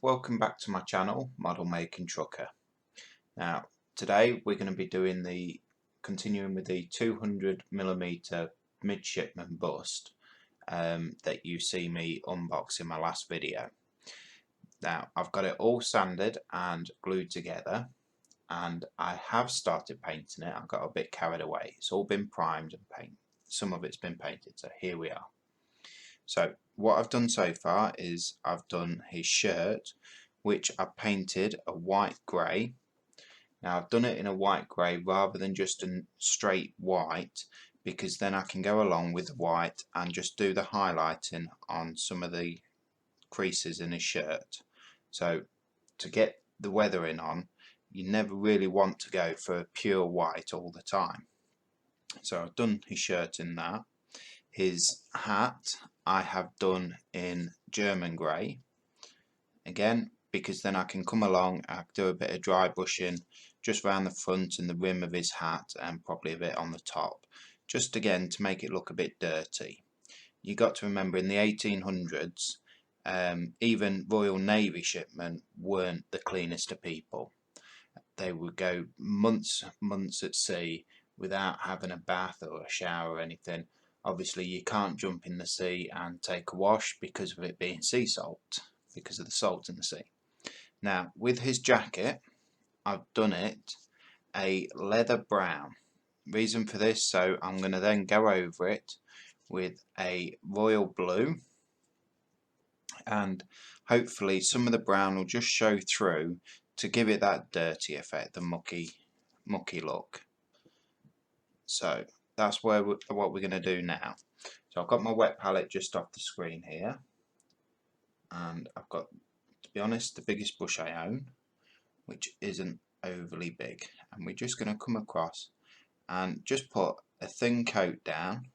welcome back to my channel, Modelmaking Trucker. Now today we're going to be doing continuing with the 200mm midshipman bust that you see me unbox in my last video. Now I've got it all sanded and glued together, and I have started painting it. I got a bit carried away. It's all been primed and painted. Some of it's been painted, so here we are. So what I've done so far is I've done his shirt, which I painted a white grey. Now I've done it in a white grey rather than just a straight white, because then I can go along with the white and just do the highlighting on some of the creases in his shirt. So to get the weathering on, you never really want to go for pure white all the time. So I've done his shirt in that. His hat I have done in German grey, again because then I can come along, I do a bit of dry brushing just around the front and the rim of his hat, and probably a bit on the top, just again to make it look a bit dirty. You got to remember, in the 1800s even Royal Navy shipmen weren't the cleanest of people. They would go months at sea without having a bath or a shower or anything. Obviously you can't jump in the sea and take a wash because of it being sea salt, because of the salt in the sea. Now with his jacket, I've done it a leather brown. Reason for this, so I'm going to then go over it with a royal blue, and hopefully some of the brown will just show through to give it that dirty effect, the mucky look. So that's what we're going to do now. So I've got my wet palette just off the screen here, and I've got, to be honest, the biggest brush I own, which isn't overly big, and we're just going to come across and just put a thin coat down.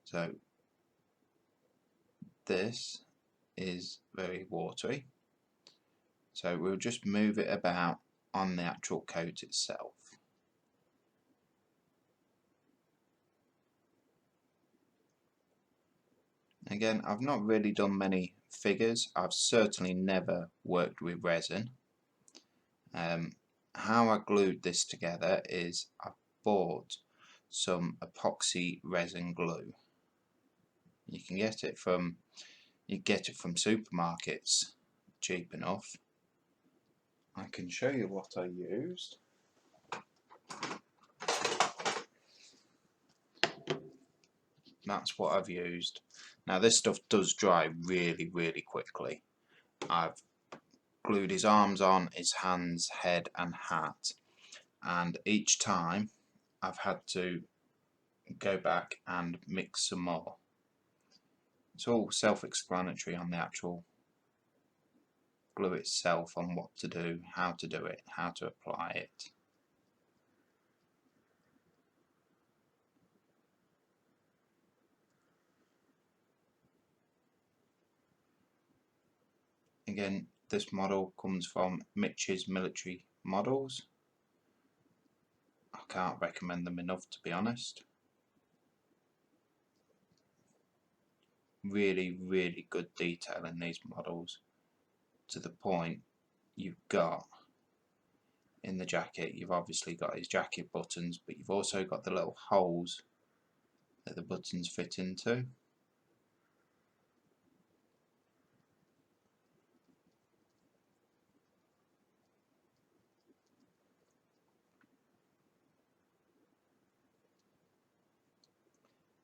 So this is very watery, so we'll just move it about on the actual coat itself. Again, I've not really done many figures. I've certainly never worked with resin. How I glued this together is I bought some epoxy resin glue. You can get it from supermarkets, cheap enough. I can show you what I used. That's what I've used. Now this stuff does dry really quickly. I've glued his arms on, his hands, head and hat, and each time I've had to go back and mix some more. It's all self-explanatory on the actual glue itself, on what to do, how to do it, how to apply it. Again, this model comes from Mitch's Military Models. I can't recommend them enough, to be honest. Really good detail in these models, to the point you've got in the jacket, you've obviously got his jacket buttons, but you've also got the little holes that the buttons fit into.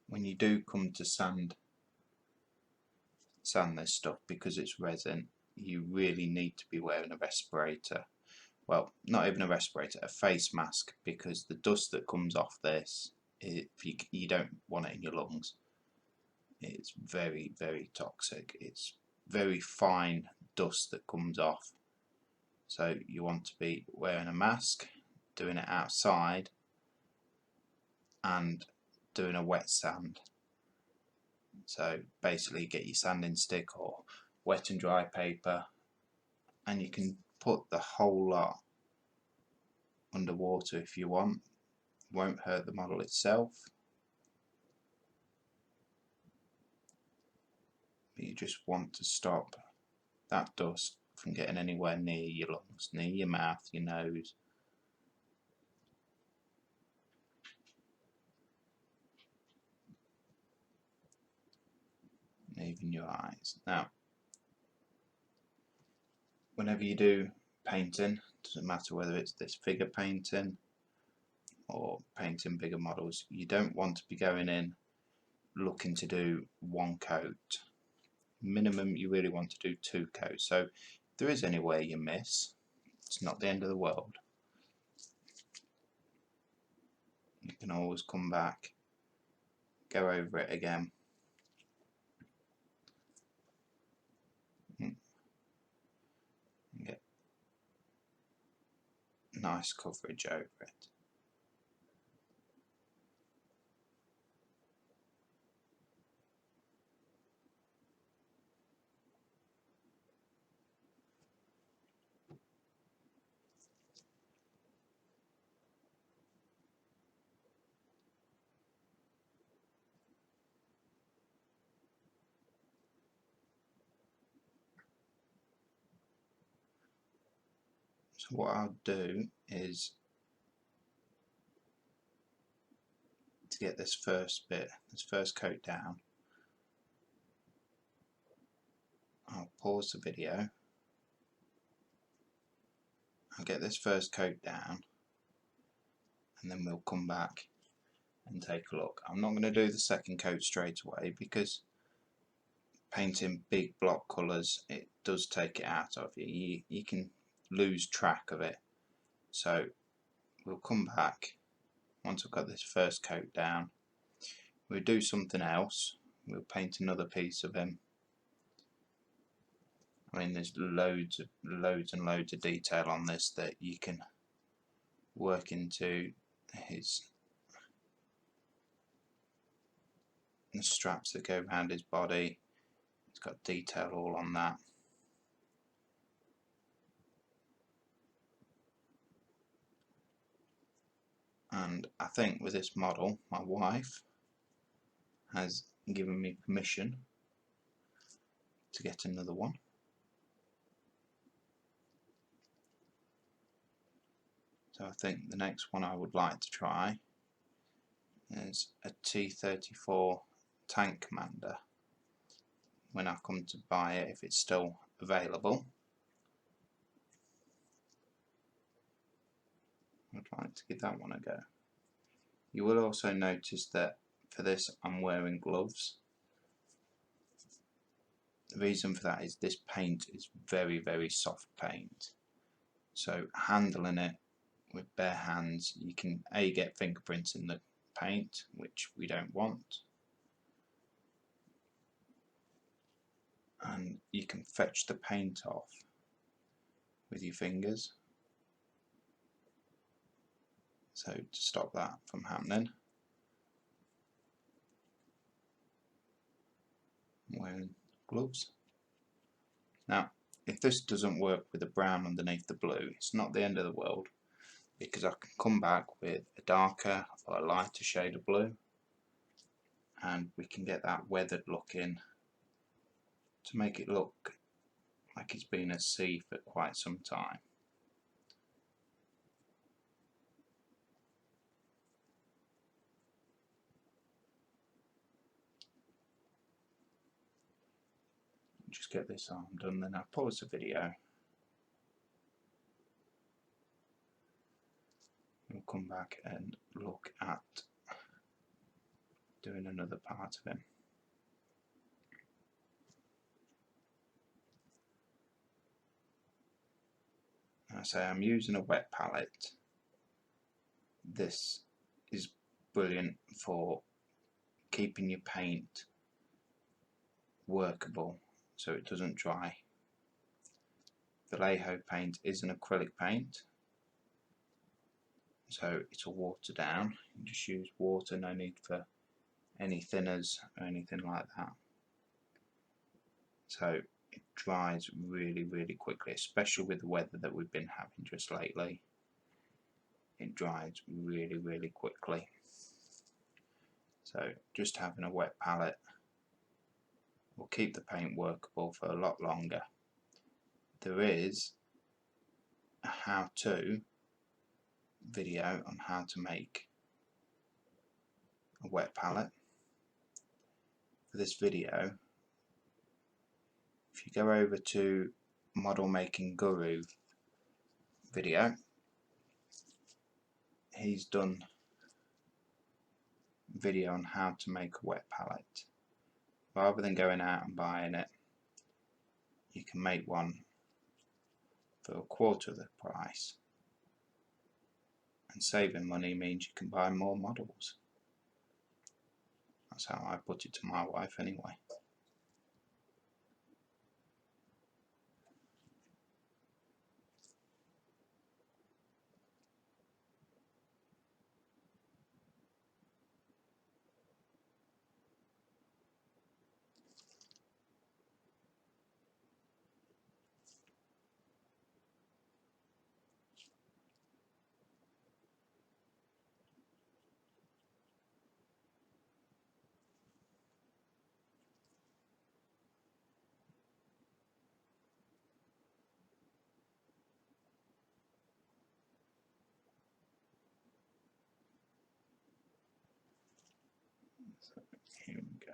When you do come to sand this stuff, because it's resin, you really need to be wearing a respirator. Well, not even a respirator, a face mask, because the dust that comes off this, you don't want it in your lungs. It's very toxic. It's very fine dust that comes off. So you want to be wearing a mask, doing it outside, and doing a wet sand. So basically get your sanding stick or wet and dry paper, and you can put the whole lot underwater if you want. Won't hurt the model itself, but you just want to stop that dust from getting anywhere near your lungs, near your mouth, your nose. And even your eyes. Now, whenever you do painting, doesn't matter whether it's this figure painting or painting bigger models, you don't want to be going in looking to do one coat. Minimum you really want to do 2 coats. So if there is anywhere you miss, it's not the end of the world. You can always come back, go over it again, and get nice coverage over it. So what I'll do is, to get this first coat down, I'll pause the video, I'll get this first coat down, and then we'll come back and take a look. I'm not going to do the second coat straight away because painting big block colours, it does take it out of you. You can lose track of it. So we'll come back once I've got this first coat down. We'll do something else. We'll paint another piece of him. I mean, there's loads and loads of detail on this that you can work into the straps that go around his body. It's got detail all on that. And I think with this model, my wife has given me permission to get another one. So I think the next one I would like to try is a T-34 Tank Commander. When I come to buy it, if it's still available, I'd like to give that one a go. You will also notice that for this I'm wearing gloves. The reason for that is this paint is very, very soft paint. So handling it with bare hands, you can get fingerprints in the paint, which we don't want, and you can fetch the paint off with your fingers. So to stop that from happening, I'm wearing gloves. Now, if this doesn't work with the brown underneath the blue, it's not the end of the world, because I can come back with a darker or a lighter shade of blue, and we can get that weathered look in to make it look like it's been at sea for quite some time. Just get this arm done, then I'll pause the video. We'll come back and look at doing another part of him. I say I'm using a wet palette. This is brilliant for keeping your paint workable so it doesn't dry. Vallejo paint is an acrylic paint, so it's a water down. You just use water, no need for any thinners or anything like that. So it dries really, really quickly, especially with the weather that we've been having just lately. It dries really, really quickly. So just having a wet palette will keep the paint workable for a lot longer. there is a how-to video on how to make a wet palette. For this video, if you go over to Modelmaking Guru video, he's done a video on how to make a wet palette. Rather than going out and buying it, you can make one for a quarter of the price, and saving money means you can buy more models. That's how I put it to my wife anyway. So here we go.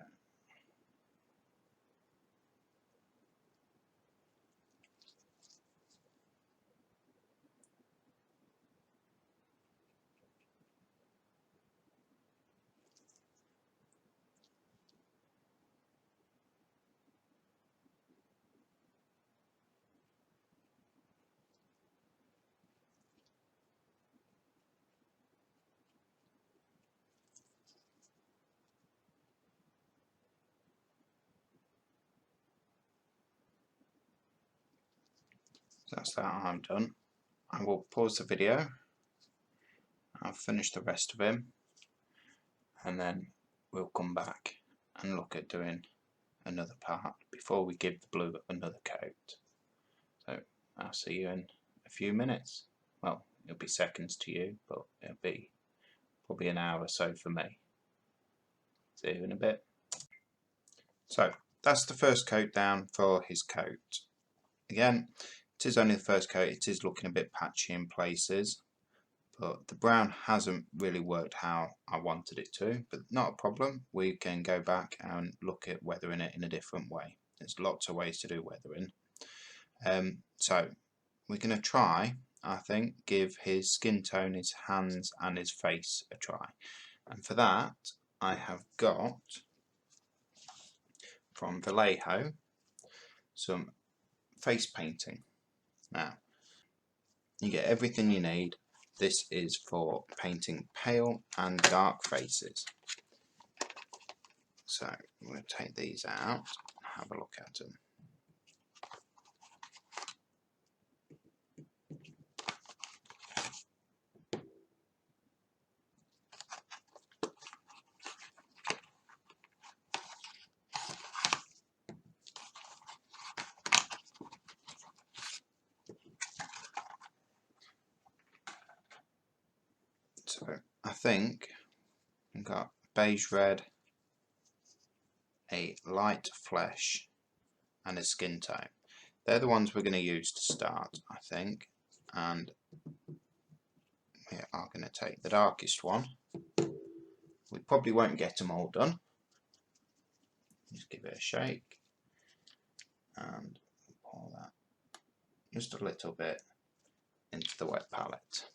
So that's that arm done. I will pause the video. I'll finish the rest of him, and then we'll come back and look at doing another part before we give the blue another coat. So I'll see you in a few minutes. Well, it'll be seconds to you, but it'll be probably an hour or so for me. See you in a bit. So that's the first coat down for his coat. Again, it is only the first coat, it is looking a bit patchy in places, but the brown hasn't really worked how I wanted it to, but not a problem. We can go back and look at weathering it in a different way. There's lots of ways to do weathering. So we're going to try, I think, give his skin tone, his hands and his face a try. And for that I have got from Vallejo some face painting. Now you get everything you need. This is for painting pale and dark faces. So I'm going to take these out and have a look at them. So I think I've got beige red, a light flesh and a skin tone. They're the ones we're going to use to start, I think, and we are going to take the darkest one. We probably won't get them all done. Just give it a shake and pour that just a little bit into the wet palette.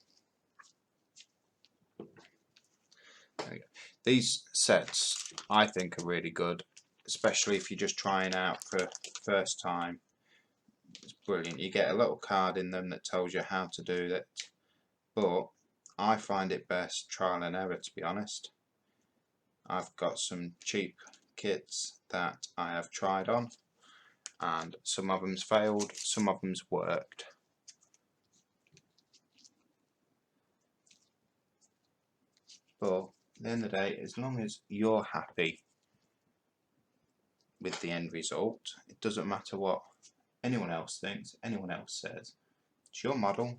There we go. These sets I think are really good, especially if you're just trying out for the first time. It's brilliant. You get a little card in them that tells you how to do that, but I find it best trial and error, to be honest. I've got some cheap kits that I have tried on, and some of them's failed, some of them's worked. But at the end of the day, as long as you're happy with the end result, it doesn't matter what anyone else thinks, anyone else says. It's your model,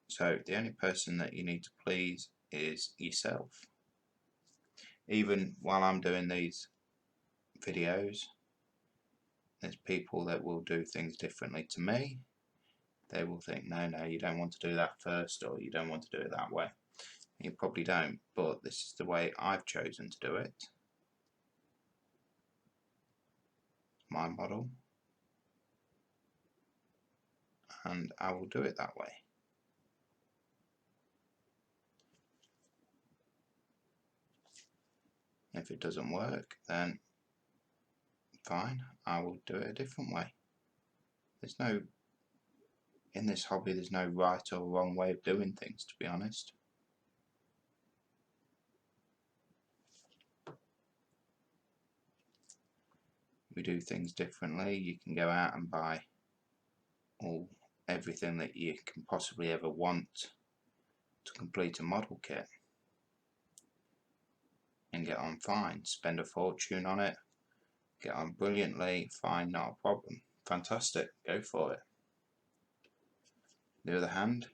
so the only person that you need to please is yourself. Even while I'm doing these videos, there's people that will do things differently to me. They will think, no, you don't want to do that first, or you don't want to do it that way. You probably don't, but this is the way I've chosen to do it. My model, and I will do it that way. If it doesn't work, then fine, I will do it a different way. In this hobby, there's no right or wrong way of doing things, to be honest. We do things differently. You can go out and buy everything that you can possibly ever want to complete a model kit and get on fine. Spend a fortune on it, get on brilliantly, fine, not a problem. Fantastic, go for it. On the other hand,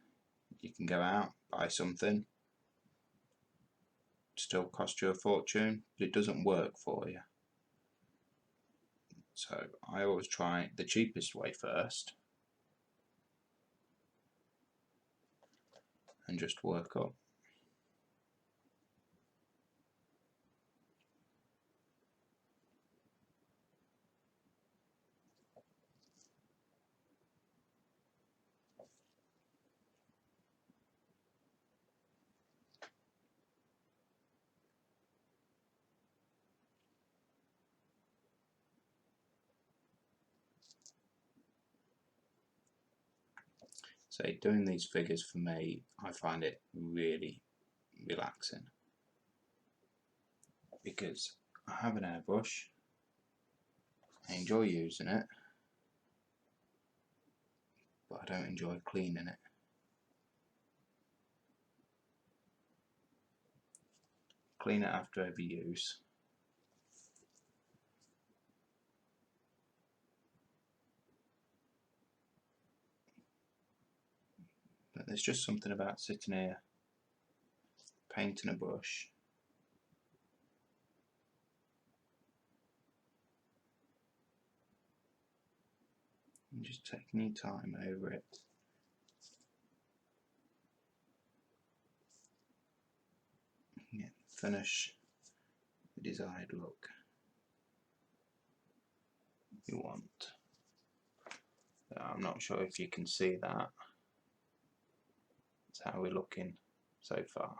you can go out, buy something, still cost you a fortune, but it doesn't work for you. So I always try the cheapest way first and just work up. So doing these figures, for me, I find it really relaxing, because I have an airbrush, I enjoy using it, but I don't enjoy cleaning it. Clean it after every use. But there's just something about sitting here, painting a brush, and just taking your time over it. And finish the desired look you want. I'm not sure if you can see that. That's how we're looking so far.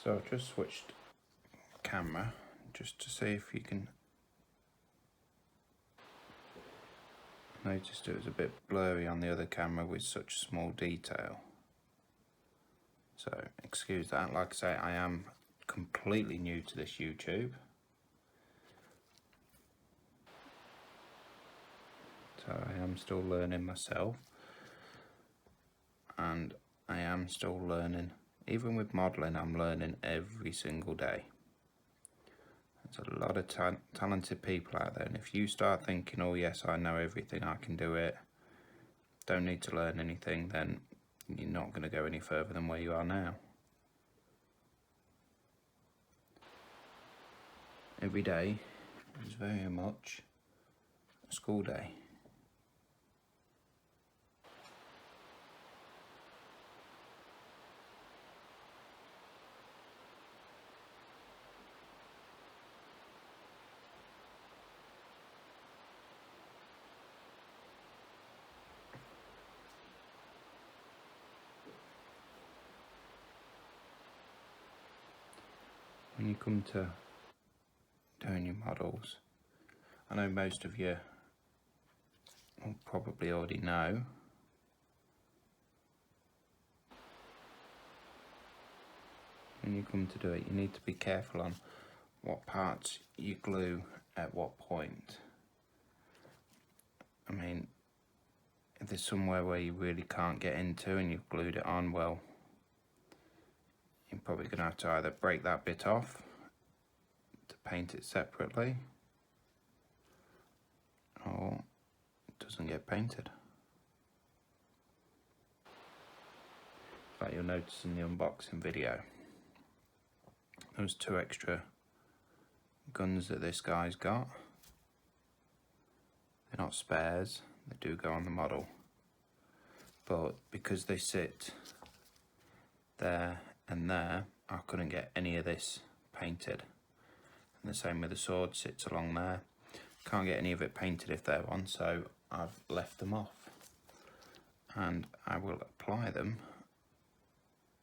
So I've just switched camera just to see if you can notice it was a bit blurry on the other camera with such small detail. So excuse that. Like I say, I am completely new to this YouTube. So I am still learning myself, and I am still learning. Even with modelling, I'm learning every single day. There's a lot of talented people out there, and if you start thinking, oh yes, I know everything, I can do it, don't need to learn anything, then you're not going to go any further than where you are now. Every day is very much a school day. when you come to doing your models, I know most of you will probably already know, when you come to do it, you need to be careful on what parts you glue at what point. I mean, if there's somewhere where you really can't get into and you've glued it on, well, you're probably going to have to either break that bit off to paint it separately, or it doesn't get painted. Like you'll notice in the unboxing video, there's 2 extra guns that this guy's got. They're not spares, they do go on the model, but because they sit there and there, I couldn't get any of this painted. And the same with the sword, sits along there. Can't get any of it painted if they're on, so I've left them off. And I will apply them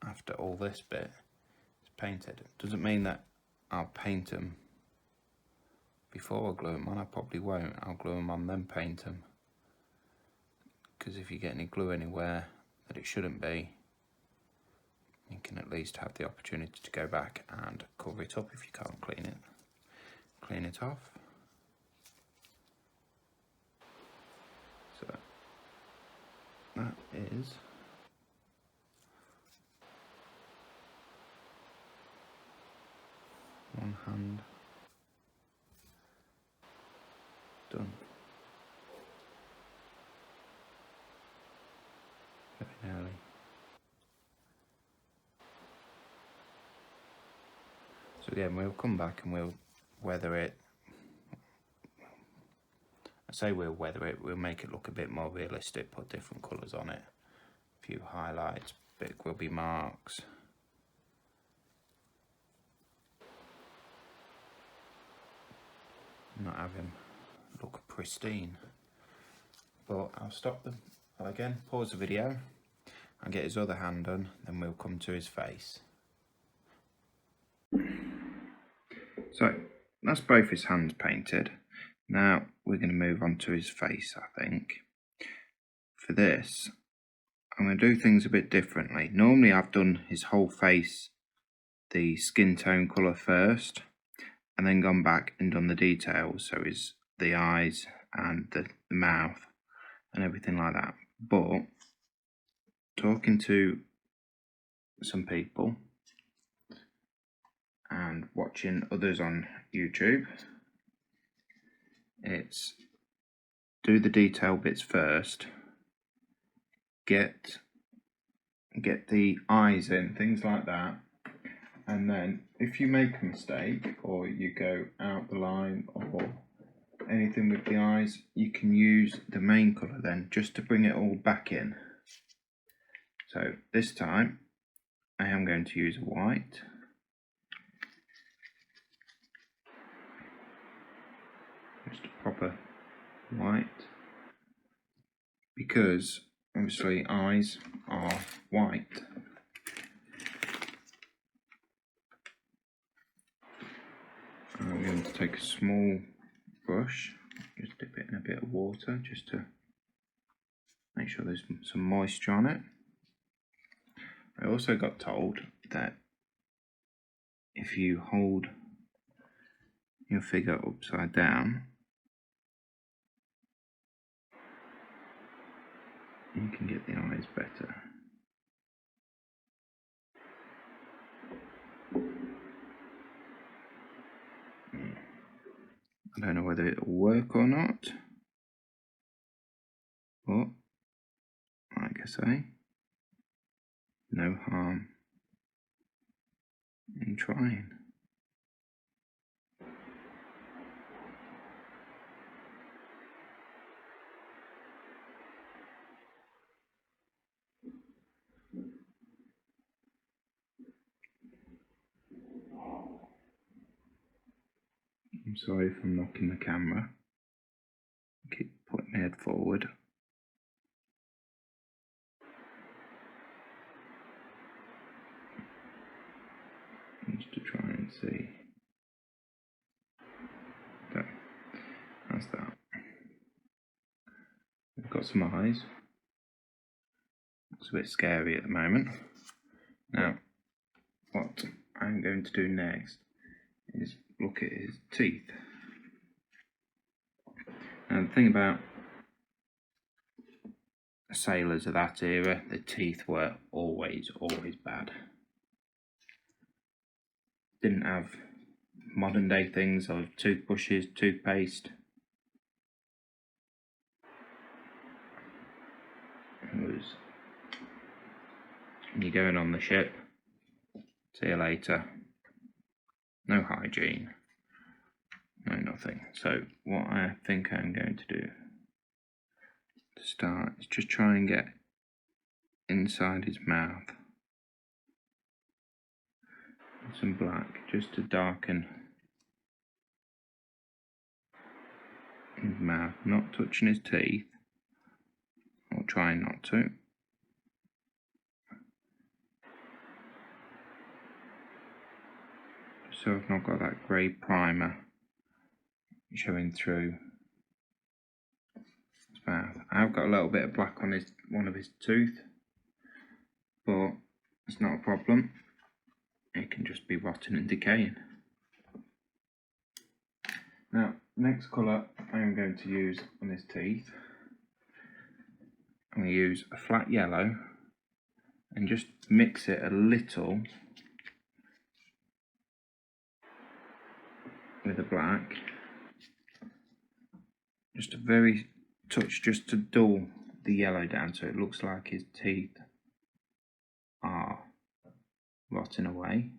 after all this bit is painted. Doesn't mean that I'll paint them before I glue them on. I probably won't. I'll glue them on, then paint them. Because if you get any glue anywhere that it shouldn't be, you can at least have the opportunity to go back and cover it up if you can't clean it. Clean it off. So that is one hand done. Very nearly. So again, we'll come back and we'll weather it. I say we'll weather it, we'll make it look a bit more realistic, put different colours on it, a few highlights, big will be marks. Not have him look pristine. But I'll stop them. I'll again pause the video and get his other hand done, then we'll come to his face. So that's both his hands painted. Now we're going to move on to his face, I think. For this, I'm going to do things a bit differently. Normally I've done his whole face, the skin tone colour first, and then gone back and done the details, so the eyes and the mouth and everything like that. But talking to some people and watching others on YouTube, it's do the detail bits first, get the eyes in, things like that, and then if you make a mistake or you go out the line or anything with the eyes, you can use the main colour then just to bring it all back in. So this time I am going to use white. Just a proper white, because obviously eyes are white. I'm going to take a small brush, just dip it in a bit of water just to make sure there's some moisture on it. I also got told that if you hold your figure upside down, you can get the eyes better. I don't know whether it'll work or not, but like I say, no harm in trying. I'm sorry if I'm knocking the camera. Keep putting my head forward. Just to try and see. got some eyes. Looks a bit scary at the moment. Now, what I'm going to do next is look at his teeth. Now, the thing about sailors of that era, the teeth were always bad. Didn't have modern day things of toothbrushes, toothpaste. It was, you're going on the ship, see you later, no hygiene, no nothing. So what I think I'm going to do to start is just try and get inside his mouth some black just to darken his mouth, not touching his teeth, or trying not to. So I've not got that grey primer showing through his mouth. I've got a little bit of black on one of his tooth, but it's not a problem. It can just be rotting and decaying. Now, next colour I'm going to use on his teeth, I'm going to use a flat yellow and just mix it a little with the black. Just a very touch, just to dull the yellow down so it looks like his teeth are rotting away.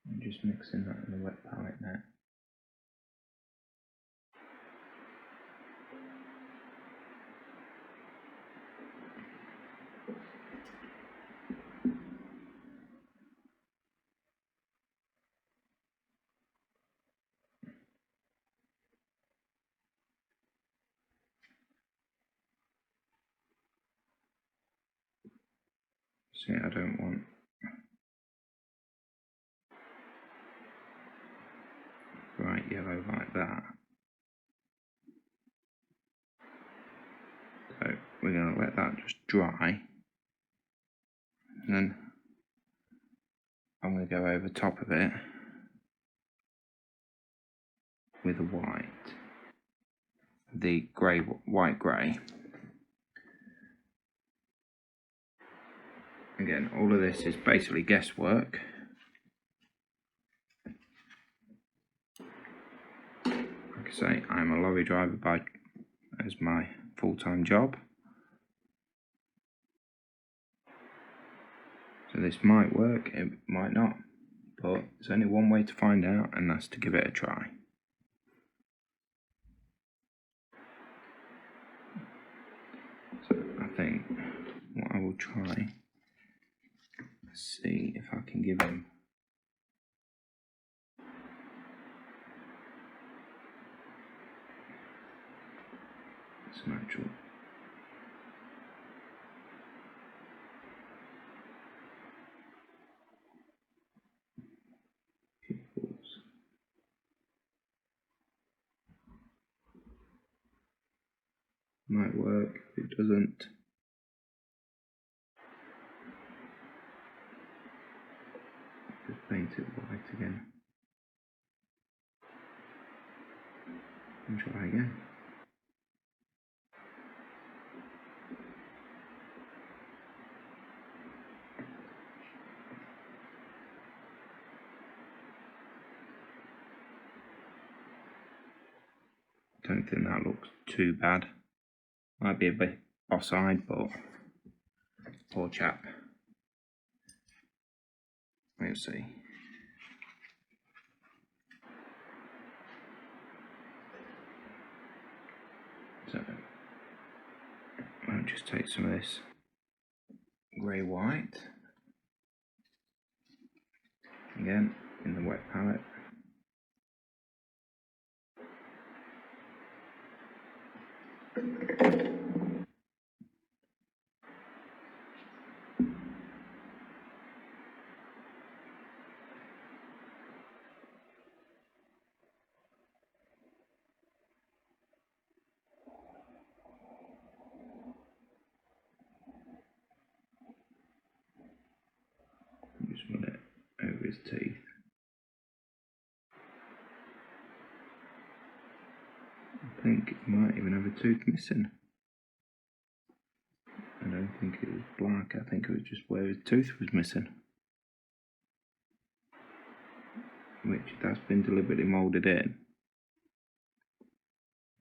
I'm just mixing that in the wet palette now. See, I don't want bright yellow like that. So we're going to let that just dry, and then I'm going to go over top of it with a white, the white grey. Again, all of this is basically guesswork. Like I say, I'm a lorry driver as my full-time job. So this might work, it might not, but there's only one way to find out, and that's to give it a try. So I think what I will try, see if I can give him some actual pupils. Might work, if it doesn't, just paint it white again and try again. Don't think that looks too bad. Might be a bit offside, but poor chap. We'll see. So I'll just take some of this grey white Again, in the wet palette. Just run it over his teeth. I think it might even have a tooth missing. I don't think it was black, I think it was just where his tooth was missing. Which, that's been deliberately moulded in.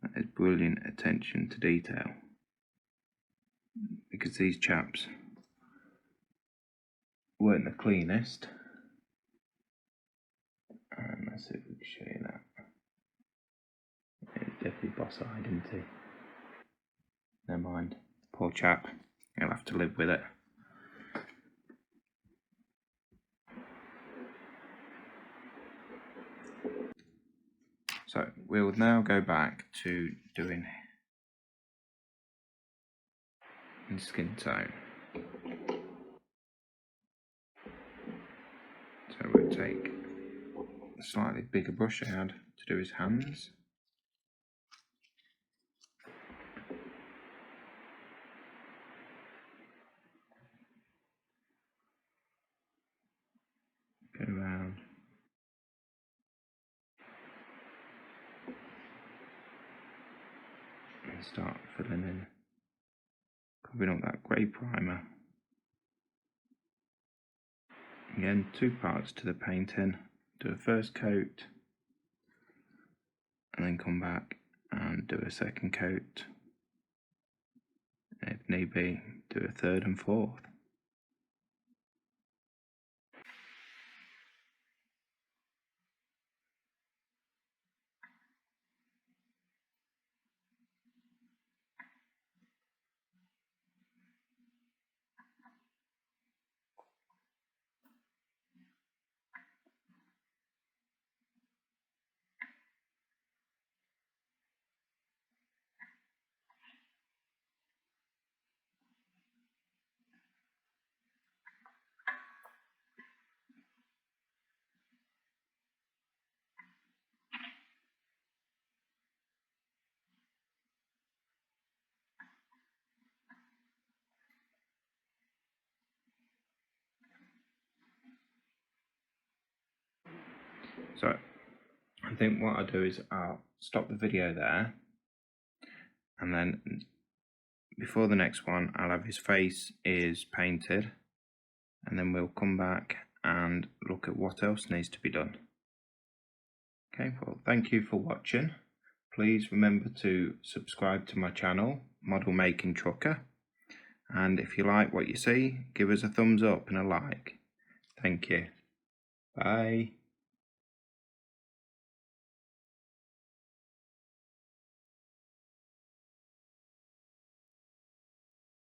That is brilliant attention to detail. Because these chaps weren't the cleanest. And let's see if we can show you that. It's definitely boss-eyed, isn't he? Never mind. Poor chap. He'll have to live with it. So we'll now go back to doing his skin tone. So we'll take a slightly bigger brush I had to do his hands. Go around. And start filling in, covering up that grey primer. Again, 2 parts to the painting. Do a first coat, and then come back and do a second coat. And if need be, do a third and fourth. So I think what I'll do is I'll stop the video there, and then before the next one I'll have his face is painted, and then we'll come back and look at what else needs to be done. Okay, well, thank you for watching. Please remember to subscribe to my channel, Modelmaking Trucker, and if you like what you see, give us a thumbs up and a like. Thank you. Bye.